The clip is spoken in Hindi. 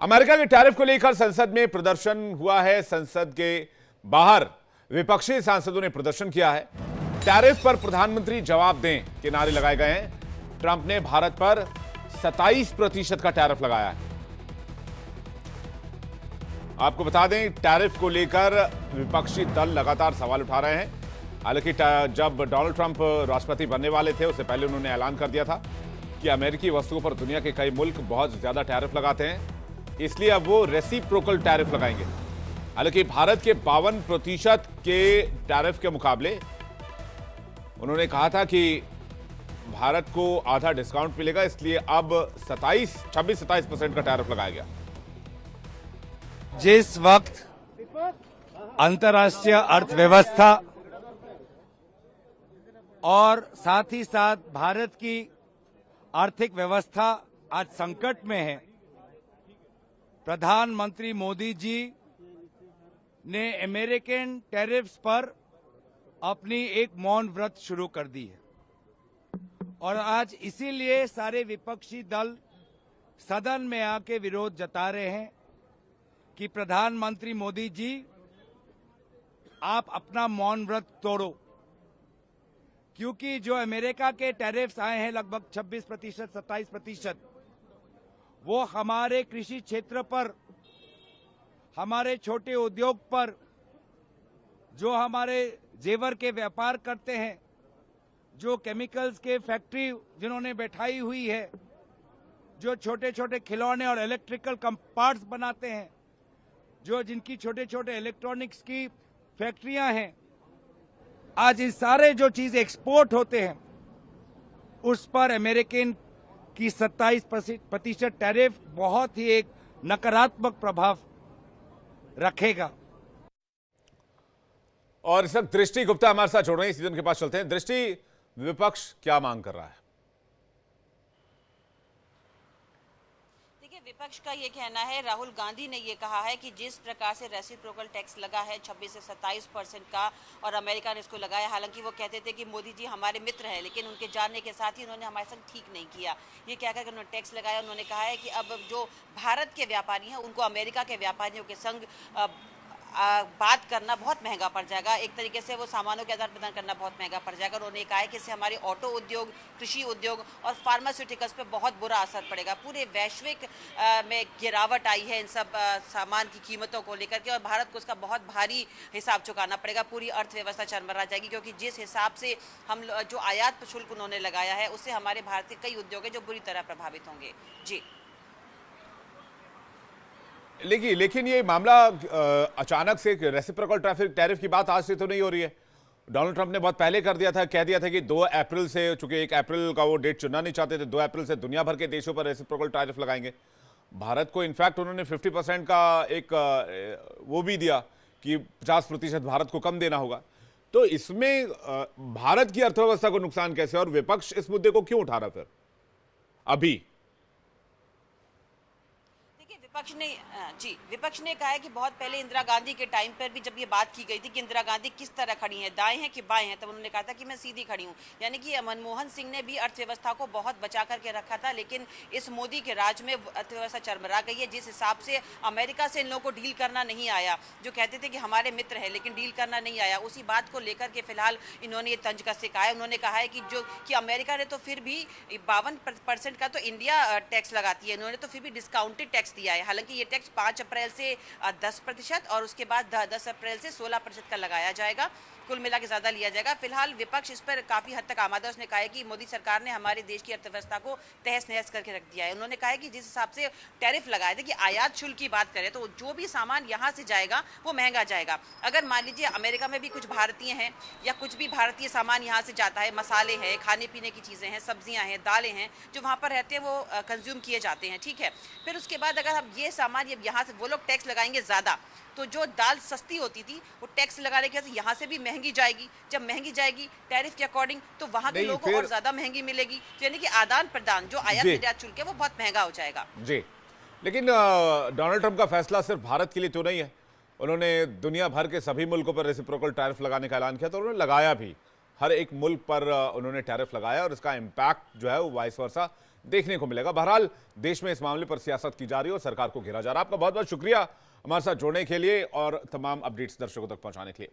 अमेरिका के टैरिफ को लेकर संसद में प्रदर्शन हुआ है। संसद के बाहर विपक्षी सांसदों ने प्रदर्शन किया है। टैरिफ पर प्रधानमंत्री जवाब दें के नारे लगाए गए हैं। ट्रंप ने भारत पर 27% का टैरिफ लगाया है। आपको बता दें, टैरिफ को लेकर विपक्षी दल लगातार सवाल उठा रहे हैं। हालांकि जब डोनाल्ड ट्रंप राष्ट्रपति बनने वाले थे, उससे पहले उन्होंने ऐलान कर दिया था कि अमेरिकी वस्तुओं पर दुनिया के कई मुल्क बहुत ज्यादा टैरिफ लगाते हैं, इसलिए अब वो रेसिप्रोकल टैरिफ लगाएंगे। हालांकि भारत के 52% के टैरिफ के मुकाबले उन्होंने कहा था कि भारत को आधा डिस्काउंट मिलेगा, इसलिए अब 26-27% का टैरिफ लगाया गया। जिस वक्त अंतर्राष्ट्रीय अर्थव्यवस्था और साथ ही साथ भारत की आर्थिक व्यवस्था आज संकट में है, प्रधानमंत्री मोदी जी ने अमेरिकन टैरिफ्स पर अपनी एक मौन व्रत शुरू कर दी है और आज इसीलिए सारे विपक्षी दल सदन में आके विरोध जता रहे हैं कि प्रधानमंत्री मोदी जी, आप अपना मौन व्रत तोड़ो, क्योंकि जो अमेरिका के टैरिफ्स आए हैं लगभग 26%, 27%, वो हमारे कृषि क्षेत्र पर, हमारे छोटे उद्योग पर, जो हमारे जेवर के व्यापार करते हैं, जो केमिकल्स के फैक्ट्री जिन्होंने बैठाई हुई है, जो छोटे छोटे खिलौने और इलेक्ट्रिकल पार्ट्स बनाते हैं, जो जिनकी छोटे छोटे इलेक्ट्रॉनिक्स की फैक्ट्रियां हैं, आज ये सारे जो चीज एक्सपोर्ट होते हैं उस पर अमेरिकन की 27% टैरिफ बहुत ही एक नकारात्मक प्रभाव रखेगा। और इस वक्त दृष्टि गुप्ता हमारे साथ जुड़ रहे हैं, सीजन के पास चलते हैं। दृष्टि, विपक्ष क्या मांग कर रहा है? विपक्ष का ये कहना है, राहुल गांधी ने ये कहा है कि जिस प्रकार से रेसिप्रोकल टैक्स लगा है 26 से 27% का और अमेरिका ने इसको लगाया, हालांकि वो कहते थे कि मोदी जी हमारे मित्र हैं, लेकिन उनके जानने के साथ ही उन्होंने हमारे संग ठीक नहीं किया। ये कहकर कि उन्होंने टैक्स लगाया। उन्होंने कहा है कि अब जो भारत के व्यापारी हैं उनको अमेरिका के व्यापारियों के संग बात करना बहुत महंगा पड़ जाएगा। एक तरीके से वो सामानों के आदान प्रदान करना बहुत महंगा पड़ जाएगा। उन्होंने कहा है कि इससे हमारे ऑटो उद्योग, कृषि उद्योग और फार्मास्यूटिकल्स पे बहुत बुरा असर पड़ेगा। पूरे वैश्विक में गिरावट आई है इन सब सामान की कीमतों को लेकर के, और भारत को उसका बहुत भारी हिसाब चुकाना पड़ेगा। पूरी अर्थव्यवस्था चरमरा जाएगी, क्योंकि जिस हिसाब से हम जो आयात शुल्क उन्होंने लगाया है उससे हमारे भारत के कई उद्योग हैं जो बुरी तरह प्रभावित होंगे। जी, लेकिन ये मामला अचानक से रेसिप्रोकल टैरिफ की बात आज से तो नहीं हो रही है। डोनाल्ड ट्रंप ने बहुत पहले कह दिया था कि 2 अप्रैल से, चूंकि 1 अप्रैल का वो डेट चुनना नहीं चाहते थे, 2 अप्रैल से दुनिया भर के देशों पर रेसिप्रोकल टैरिफ लगाएंगे। भारत को इनफैक्ट उन्होंने 50% का एक वो भी दिया कि 50% भारत को कम देना होगा। तो इसमें भारत की अर्थव्यवस्था को नुकसान कैसे, और विपक्ष इस मुद्दे को क्यों उठा रहा फिर अभी? विपक्ष ने कहा है कि बहुत पहले इंदिरा गांधी के टाइम पर भी जब ये बात की गई थी कि इंदिरा गांधी किस तरह खड़ी हैं, दाएं हैं कि बाएं हैं, तब उन्होंने कहा था कि मैं सीधी खड़ी हूं। यानी कि मनमोहन सिंह ने भी अर्थव्यवस्था को बहुत बचा करके रखा था, लेकिन इस मोदी के राज में अर्थव्यवस्था चरमरा गई है। जिस हिसाब से अमेरिका से इन लोगों को डील करना नहीं आया, जो कहते थे कि हमारे मित्र हैं लेकिन डील करना नहीं आया, उसी बात को लेकर के फिलहाल इन्होंने ये तंज कस कहा है। उन्होंने कहा है कि अमेरिका ने तो फिर भी 52% का तो इंडिया टैक्स लगाती है, इन्होंने तो फिर भी डिस्काउंटेड टैक्स दिया है। हालांकि ये टैक्स 5 अप्रैल से 10% और उसके बाद 10 अप्रैल से 16% का लगाया जाएगा। कुल मिला के ज्यादा लिया जाएगा। फिलहाल विपक्ष इस पर काफी हद तक आमादा। उसने कहा है कि मोदी सरकार ने हमारे देश की अर्थव्यवस्था को तहस नहस करके रख दिया है। उन्होंने कहा है कि जिस हिसाब से टैरिफ लगाए थे, कि आयात शुल्क की बात करें तो जो भी सामान यहाँ से जाएगा वो महंगा जाएगा। अगर मान लीजिए अमेरिका में भी कुछ भारतीय हैं या कुछ भी भारतीय सामान यहाँ से जाता है, मसाले हैं, खाने पीने की चीजें हैं, सब्जियां हैं, दालें हैं, जो वहाँ पर रहते हैं वो कंज्यूम किए जाते हैं, ठीक है। फिर उसके बाद अगर हम ये सामान यहाँ से वो लोग टैक्स लगाएंगे ज्यादा, तो जो दाल सस्ती होती थी वो टैक्स लगाने के वजह से यहाँ से भी महंगी जाएगी। जब महंगी जाएगी टैरिफ के अकॉर्डिंग, तो वहाँ के लोगों को और ज्यादा महंगी मिलेगी। यानी कि आदान प्रदान जो आयात निर्यात शुल्क है वो बहुत महंगा हो जाएगा। जी, लेकिन डोनाल्ड ट्रंप का फैसला सिर्फ भारत के लिए तो नहीं है। उन्होंने दुनिया भर के सभी मुल्कों पर रेसिप्रोकल टैरिफ लगाने का ऐलान किया, तो उन्होंने लगाया भी। हर एक मुल्क पर उन्होंने टैरिफ लगाया और इसका इम्पैक्ट जो है वो वाइस वर्सा देखने को मिलेगा। बहरहाल देश में इस मामले पर सियासत की जा रही है और सरकार को घेरा जा रहा है। आपका बहुत बहुत शुक्रिया हमारे साथ जुड़ने के लिए और तमाम अपडेट्स दर्शकों तक पहुंचाने के लिए।